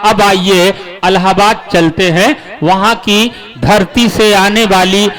अब आइए इलाहाबाद चलते हैं। वहां की धरती से आने वाली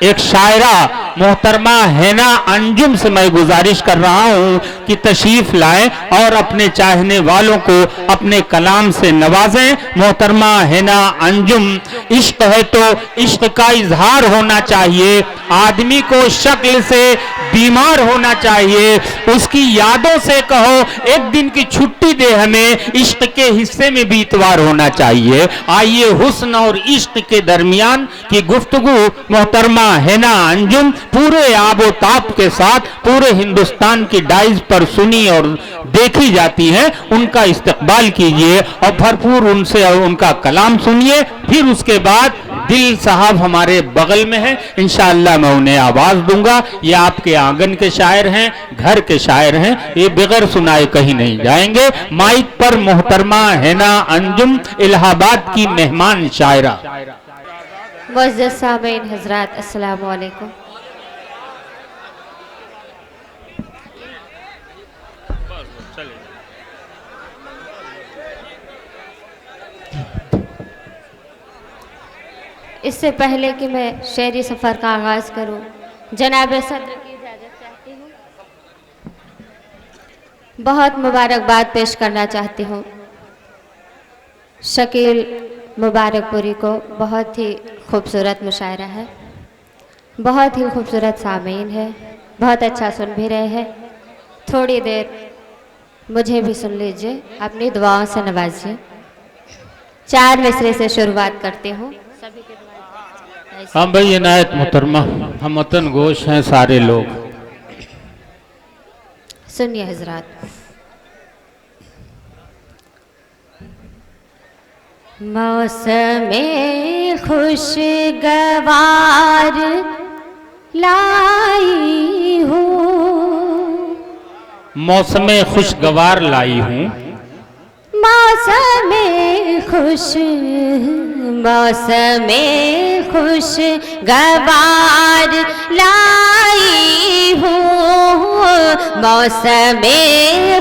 एक शायरा मोहतरमा हैना अंजुम से मैं गुजारिश कर रहा हूं कि तशरीफ लाएं और अपने चाहने वालों को अपने कलाम से नवाजें। मोहतरमा हैना अंजुम, इश्क है तो इश्क का इजहार होना चाहिए, आदमी को शक्ल से बीमार होना चाहिए, उसकी यादों से कहो एक दिन की छुट्टी दे हमें, इश्क के हिस्से में भी इतवार होना चाहिए। आइए हुस्न और इश्क के दरमियान की गुफ्तगू मोहतरमा हैना अंजुम पूरे आबो ताब के साथ पूरे हिंदुस्तान की डाइज पर सुनी और देखी जाती है। उनका इस्तकबाल कीजिए और भरपूर उनसे उनका कलाम सुनिए। फिर उसके बाद दिल साहब हमारे बगल में है, इंशाअल्लाह मैं उन्हें आवाज दूंगा। ये आपके आंगन के शायर हैं, घर के शायर हैं, ये बगैर सुनाए कहीं नहीं जाएंगे। माइक पर मोहतरमा हैना अंजुम, इलाहाबाद की मेहमान शायरा। मुअज़्ज़ज़ सामीन हज़रात, अस्सलामु अलैकुम। इससे पहले कि मैं शेरी सफ़र का आगाज़ करूं, जनाब सदर की इजाज़त चाहती हूं। बहुत मुबारकबाद पेश करना चाहती हूं शकील मुबारकपुरी को। बहुत ही खूबसूरत मुशायरा है, बहुत ही खूबसूरत सामीन है, बहुत अच्छा सुन भी रहे हैं। थोड़ी देर मुझे भी सुन लीजिए, अपनी दुआओं से नवाजिए। 4 मिसरे से शुरुआत करती हूँ। हाँ भाई इनायत मोहतरमा, हम वतन गोश हैं सारे लोग। सुनिए हजरात। मौसमे खुशगवार लाई हूँ, मौसमे खुशगवार लाई हूँ, मौसमे खुशगवार लाई हूँ, मौसमे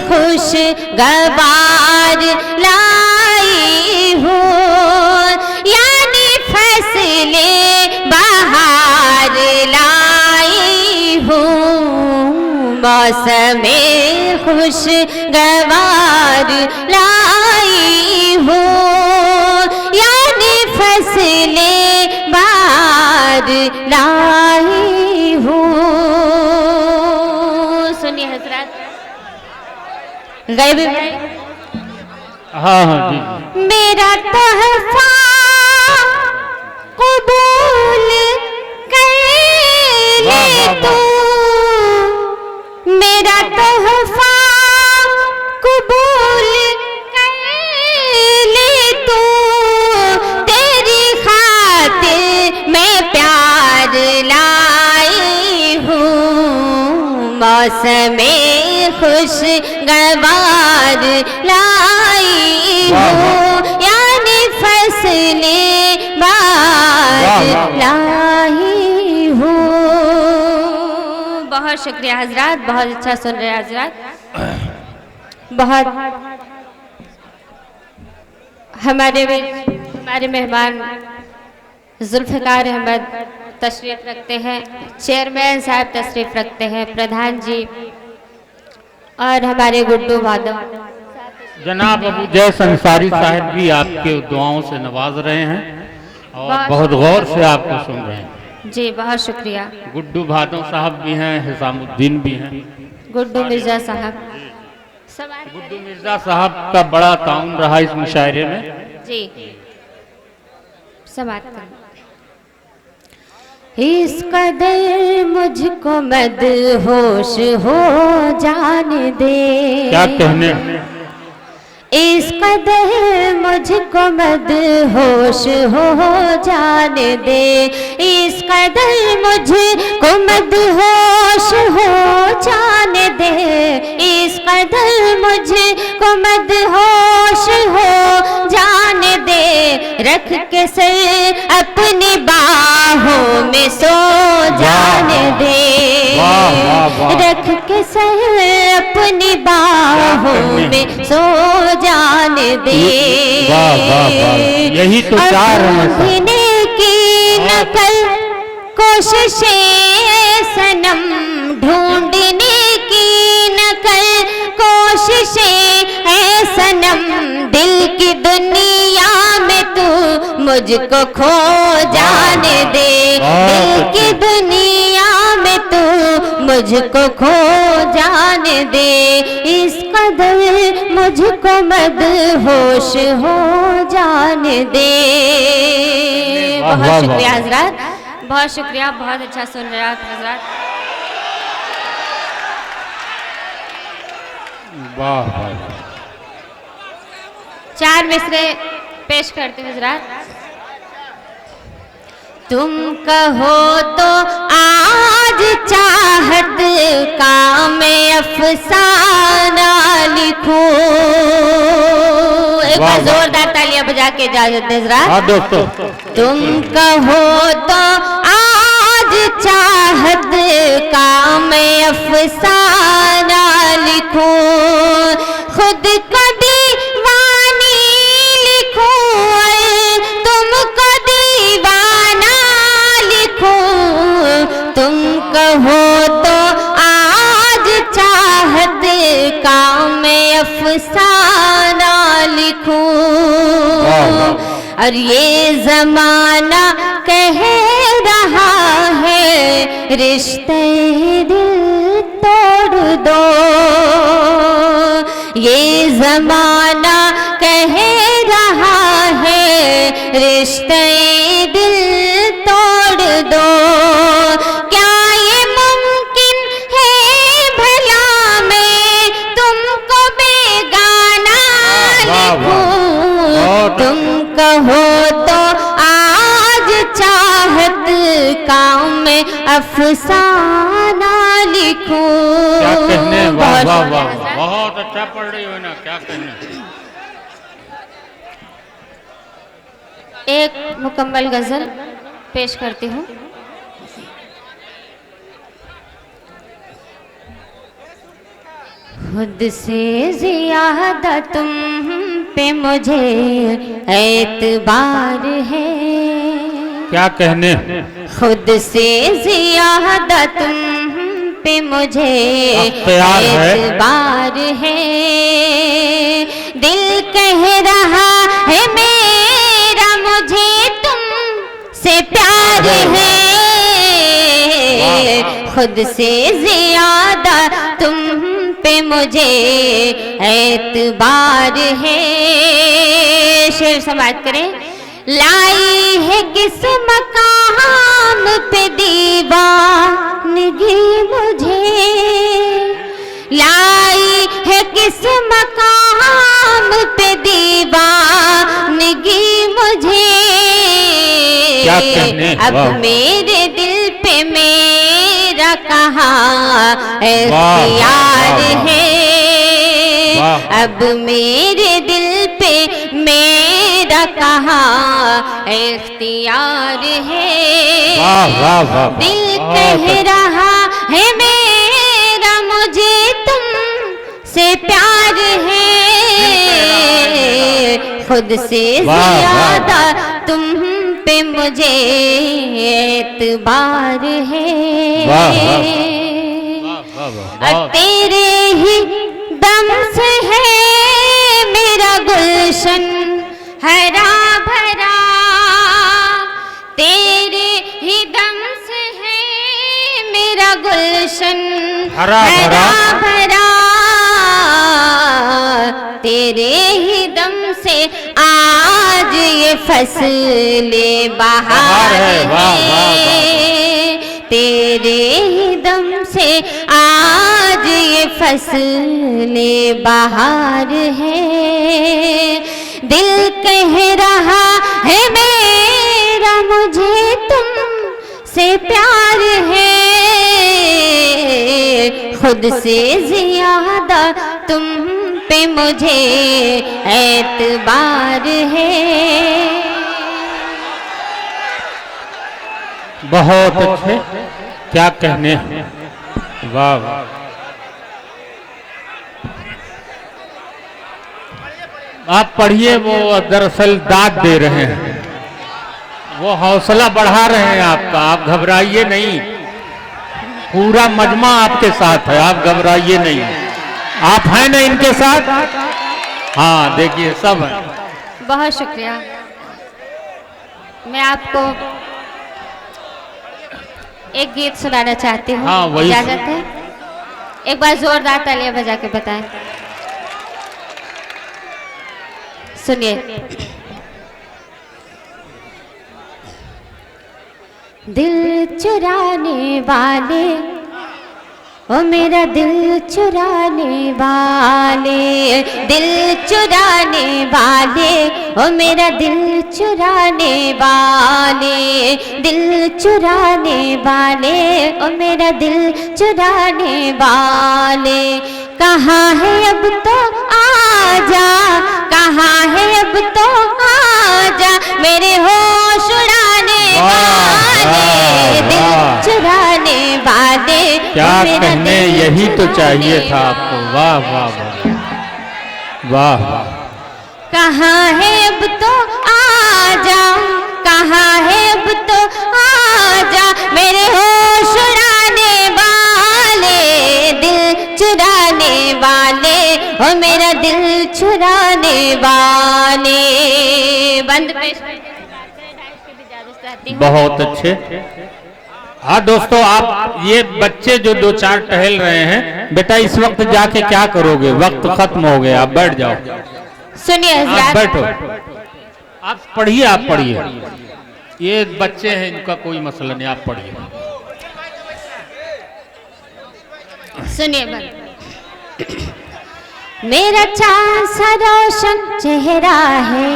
खुशगवार लाई हूँ, यानी फसले बहार लाई हूँ, मौसमे खुशगवार लाई हूँ, यानी फसले बहार लाई हूँ। सुनिए हजरत, गए भी हाँ हाँ जी। मेरा तोहफा कबूल कर ले तू, मेरा तोहफा कबूल कर ले तू, तेरी खातिर मैं प्यार लाई हूँ, मौसमे खुशगवार लाई हूँ, यानी फसले बार लाई हूँ। बहुत शुक्रिया हजरात, बहुत अच्छा सुन रहे हजरात। बहुत हमारे मेहमान जुल्फ़िकार अहमद तशरीफ रखते हैं, चेयरमैन साहब तशरीफ रखते हैं, प्रधान जी और हमारे गुड्डू भादव। जनाब अबू जैस अंसारी साहब भी आपके दुआओं से नवाज रहे हैं और बहुत गौर से आपको सुन रहे हैं। जी बहुत शुक्रिया। गुड्डू भादव साहब भी हैं, हिसामुद्दीन भी हैं, गुड्डू मिर्जा साहब, गुड्डू मिर्जा साहब का बड़ा ताउन रहा इस मुशायरे में। जी समाप्त कर। इस कदर मुझको मदहोश हो जाने दे, क्या कहने, इस कदर मुझको मदहोश हो जाने दे, इस कदर मुझको मदहोश हो जाने दे, इस कदर मुझको मदहोश हो जाने दे, रख के सर अपनी बाहों में सो जाने दे, रख के सर अपनी बाहों में सो जाने दे। वाह वाह वाह, यही तो चाह रहे हैं की नकल कोशिशें सनम, ढूंढने की नकल कोशिशें है सनम, दिल की दुनिया में तू मुझको खो जाने दे, दिल की दुनिया में तू मुझको खो जाने दे, इस कदर मुझको मदहोश हो जाने दे। बहुत शुक्रिया हजरत, बहुत शुक्रिया, बहुत अच्छा सुन रहे आप हजरत। वाह वाह, 4 मिसरे पेश करते हैं हजरत। तुम कहो तो आज चाहत का मैं अफसाना लिखूं। एक बार जोरदार तालियां बजा के इजाजत दे हजरत। तुम कहो तो आज चाहत का मैं अफसाना लिखूं, खुद को दीवानी लिखूं, तुमको दीवाना लिखूं। तुम कहो तो आज चाहत का मैं अफसाना लिखूं, और ये जमाना कह रहा है रिश्ते दिल तोड़ दो, ये जमाना कह रहा है रिश्ते दिल तोड़ दो। क्या ये मुमकिन है भला मैं तुमको बेगाना लिखूं, तुम कहो तो आज चाहत का मैं अफसाना लिखूं। क्या कहने, वाह वाह वाह, बहुत अच्छा पढ़ रही हो ना, क्या कहने। एक मुकम्मल गजल पेश करती हूँ। खुद से ज्यादा तुम पे मुझे एतबार है। क्या कहने, खुद से ज्यादा तुम पे मुझे एतबार है। दिल कह रहा है मेरा मुझे तुम से प्यार है। खुद से ज्यादा तुम पे मुझे एतबार है। शेर समाप्त करें। लाई है किस मकाम पे दीवानगी मुझे, लाई है किस मकाम पे दीवानगी मुझे। क्या कहने, अब मेरे दिल पे मेरा कहाँ इख्तियार है। अब मेरे दिल पे मेरा कहाँ इख्तियार है। दिल कह रहा है मेरा मुझे तुम से प्यार है। खुद से ज्यादा तुम पे मुझे एतबार है। तेरे ही दम से है मेरा गुलशन हरा भरा, तेरे ही दम से है मेरा गुलशन हरा भरा। तेरे ही दम से आज ये फसले बहार है। तेरे ही दम से आज ये फसले बहार है। दिल कह रहा है मेरा मुझे तुम से प्यार है। खुद से ज्यादा तुम पे मुझे एतबार है। बहुत अच्छे, क्या कहने, वाह वाह। आप पढ़िए, वो दरअसल दाद दे रहे हैं, वो हौसला बढ़ा रहे हैं आपका, आप घबराइए नहीं, पूरा मजमा आपके साथ है, आप घबराइए नहीं, आप हैं ना इनके साथ। हाँ देखिए सब है। बहुत शुक्रिया। मैं आपको एक गीत सुनाना चाहती हूँ। हाँ, वही इजाजत है? एक बार जोरदार तालियां बजा के बताएं। सुनिए। दिल चुराने वाले, ओ मेरा दिल चुराने वाले, दिल चुराने वाले, ओ मेरा दिल चुराने वाले, दिल चुराने वाले, ओ मेरा दिल चुराने वाले, कहाँ है अब तो आजा, कहाँ है अब तो आजा, मेरे होश उड़ाने वाले, दिल चुराने वाले, क्या कहने, यही तो चाहिए था आपको। वाह वाह वाह वाह। कहाँ है अब तो आजा, कहाँ है अब तो आजा, मेरे होश उड़ाने वाले, दिल चुराने वाले, ओ मेरा दिल चुराने वाले। बंद पेश बहुत अच्छे। हाँ दोस्तों, आप ये बच्चे जो दो चार टहल रहे हैं, बेटा इस वक्त जाके क्या करोगे, वक्त खत्म हो गया, आप बैठ जाओ। सुनिए आप बैठो, आप पढ़िए, आप पढ़िए, ये बच्चे हैं, इनका कोई मसला नहीं, आप पढ़िए। सुनिए बंद। मेरा चांद सा रोशन चेहरा है,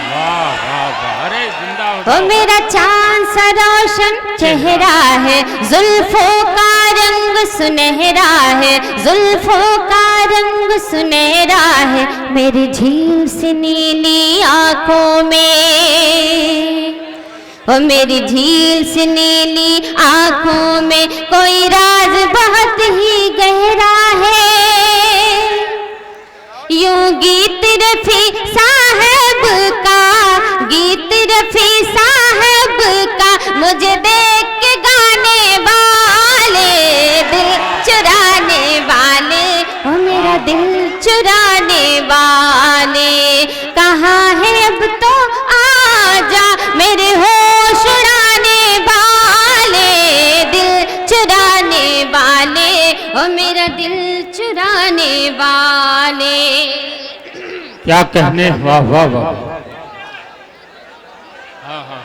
वाह वाह वाह, अरे जिंदा हो। ओ मेरा चांद सा रोशन चेहरा है, जुल्फों का रंग सुनहरा है, जुल्फों का रंग सुनहरा है, मेरी झील सी नीली आंखों में, ओ मेरी झील सी नीली आंखों में कोई राज बहुत ही गहरा है, यूं गीत रफी साहब का, गीत रफी साहब का, मुझे देख के गाने वाले, दिल चुराने वाले, ओ मेरा दिल चुराने वाले, कहाँ है अब तो आजा, मेरे होश उड़ाने वाले, दिल चुराने वाले, ओ मेरा दिल चुराने वाले। क्या कहने, वाह वाह वाह। हाँ हाँ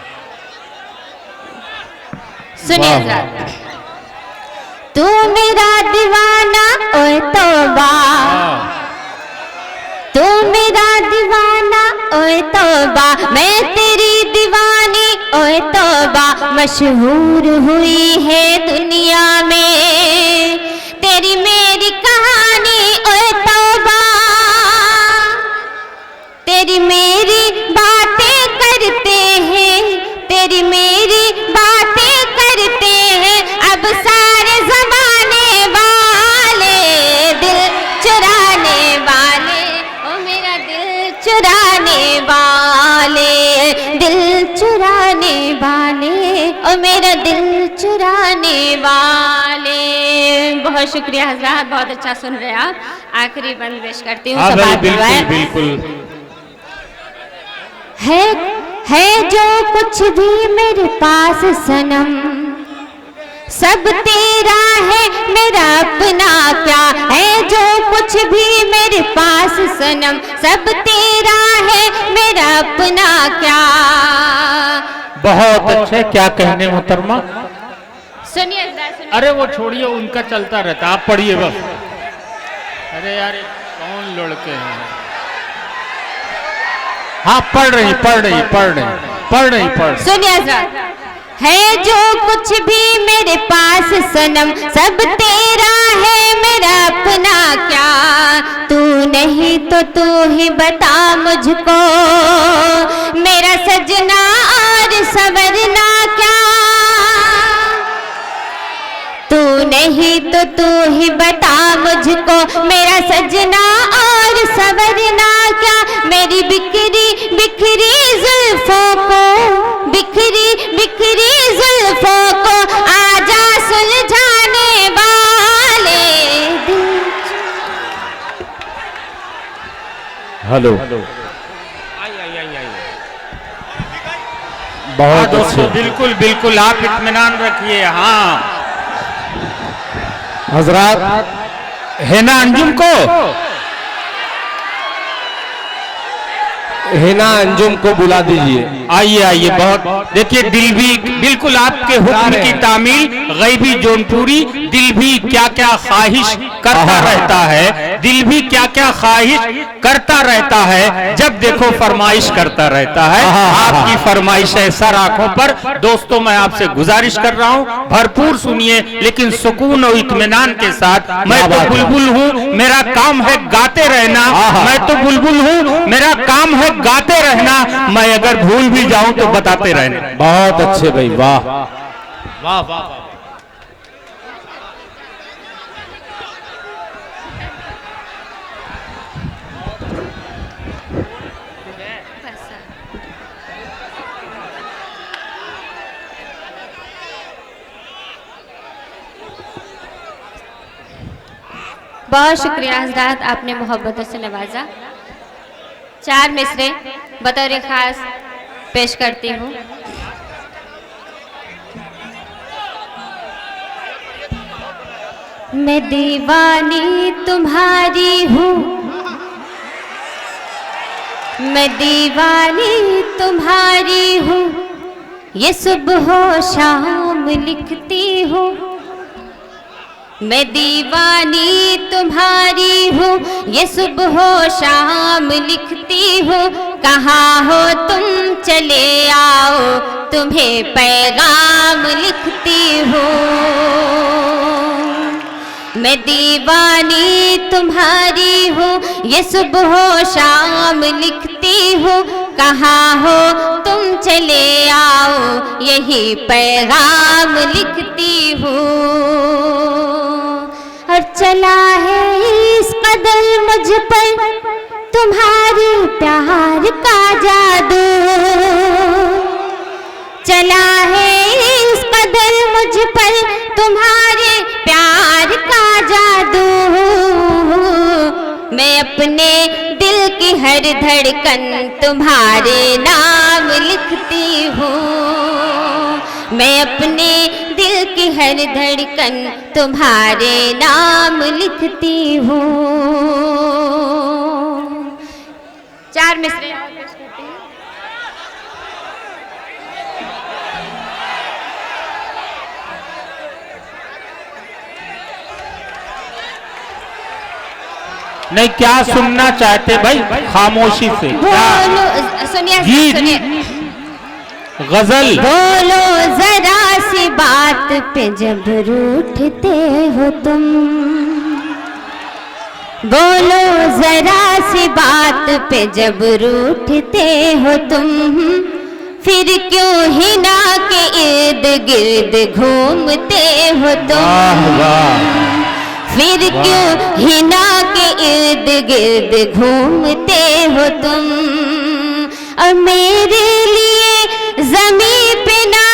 सुनिए जरा। तू मेरा दीवाना ओए तौबा, तू मेरा दीवाना ओए तौबा, मैं तेरी दीवानी ओए तौबा, मशहूर हुई है दुनिया में तेरी मेरी कहानी ओए तौबा, तेरी मेरी बातें करते हैं, तेरी मेरी बातें करते हैं, अब सारे जमाने वाले, दिल चुराने वाले, ओ मेरा दिल चुराने वाले, दिल चुराने वाले, ओ मेरा दिल चुराने वाले। बहुत शुक्रिया हजरात, बहुत अच्छा सुन रहे हैं आप। आखिरी बंद पेश करती हूँ। बिल्कुल बिल्कुल। है जो कुछ भी मेरे पास सनम, सब तेरा है मेरा अपना क्या, है जो कुछ भी मेरे पास सनम, सब तेरा है मेरा अपना क्या। बहुत अच्छे, क्या कहने मोहतरमा। सुनिए। अरे वो छोड़िए, उनका चलता रहता, आप पढ़िए बस। अरे यार कौन लड़के हैं। हाँ पढ़ रही पढ़ रही पढ़ रही पढ़ रही पढ़। सुनिए जरा। है जो कुछ भी मेरे पास सनम, सब तेरा है मेरा अपना क्या, तू नहीं तो तू ही बता मुझको मेरा सजना और सवरना क्या, तू नहीं तो तू ही बता मुझको मेरा सजना और सवरना क्या। मेरी बिखरी बिखरी जुल्फों को, बिखरी बिखरी जुल्फों को आजा सुलझाने वाले दिल। हेलो, बहुत दोस्तों अच्छे बिल्कुल बिल्कुल आप इत्मीनान रखिए। हाँ, हजरात, हेना अंजुम को, हिना अंजुम को बुला दीजिए। आइए आइए। बहुत देखिए, दिल भी बिल्कुल आपके हुक्म की तामील, गैबी जौनपुरी। दिल भी क्या क्या ख्वाहिश करता रहता है, दिल भी क्या क्या ख्वाहिश करता रहता है, जब देखो फरमाइश करता रहता है। आपकी फरमाइश है सर आंखों पर। दोस्तों मैं आपसे गुजारिश कर रहा हूँ, भरपूर सुनिए लेकिन सुकून और इत्मीनान के साथ। मैं तो बुलबुल हूँ, मेरा काम है गाते रहना। मैं तो बुलबुल हूँ, मेरा काम है गाते रहना। मैं अगर भूल भी जाऊं तो बताते रहना। बहुत अच्छे भाई, वाह वाह वाह। बहुत शुक्रिया हज़रात, आपने मोहब्बतों से नवाजा। 4 मिसरे बतौर खास पेश करती हूँ। मैं दीवानी तुम्हारी हूँ, मैं दीवानी तुम्हारी हूँ, ये सुबह शाम लिखती हूँ। मैं दीवानी तुम्हारी हूँ, ये सुबह शाम लिखती हूँ। कहाँ हो तुम चले आओ, तुम्हें पैगाम लिखती हूँ। मैं दीवानी तुम्हारी हूँ, ये सुबह शाम लिखती हूँ। कहाँ हो तुम चले आओ, यही पैगाम लिखती हूँ। और चला है इस कदर मुझ पर तुम्हारे प्यार का जादू, चला है इस कदर मुझ पर तुम्हारे प्यार का जादू। मैं अपने दिल की हर धड़कन तुम्हारे नाम लिखती हूँ। मैं अपने दिल की हर धड़कन तुम्हारे नाम लिखती हूँ। 4 मिसरे नहीं, क्या सुनना चाहते भाई? खामोशी से बोलो, सुनिए गीत, सुनिए। गजल बोलो जरा सी बात पे जब रूठते हो तुम, बोलो जरा सी बात पे जब रूठते हो तुम। फिर क्यों हिना के इर्द गिर्द घूमते हो तुम, फिर क्यों हिना के इर्द गिर्द घूमते हो तुम। और मेरे लिए ज़मीं पे ना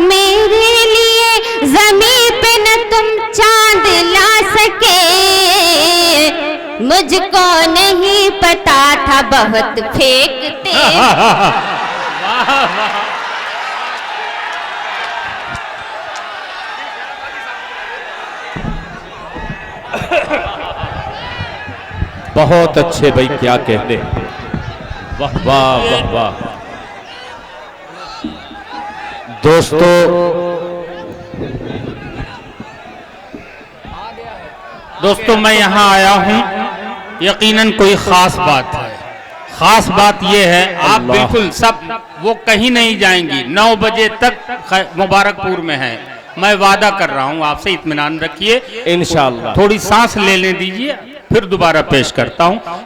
मेरे लिए ज़मीं पे न तुम चांद ला सके, मुझको नहीं पता था बहुत फेंकते। बहुत अच्छे भाई, क्या कहते, वाह वाह वाह वाह। दोस्तों दोस्तों मैं यहाँ आया हूँ, यकीनन कोई खास बात है। खास बात यह है, आप बिल्कुल सब वो कहीं नहीं जाएंगी। 9 बजे तक मुबारकपुर में है। मैं वादा कर रहा हूँ आपसे, इत्मीनान रखिए। इंशाअल्लाह थोड़ी सांस लेने दीजिए, फिर दोबारा पेश करता हूँ।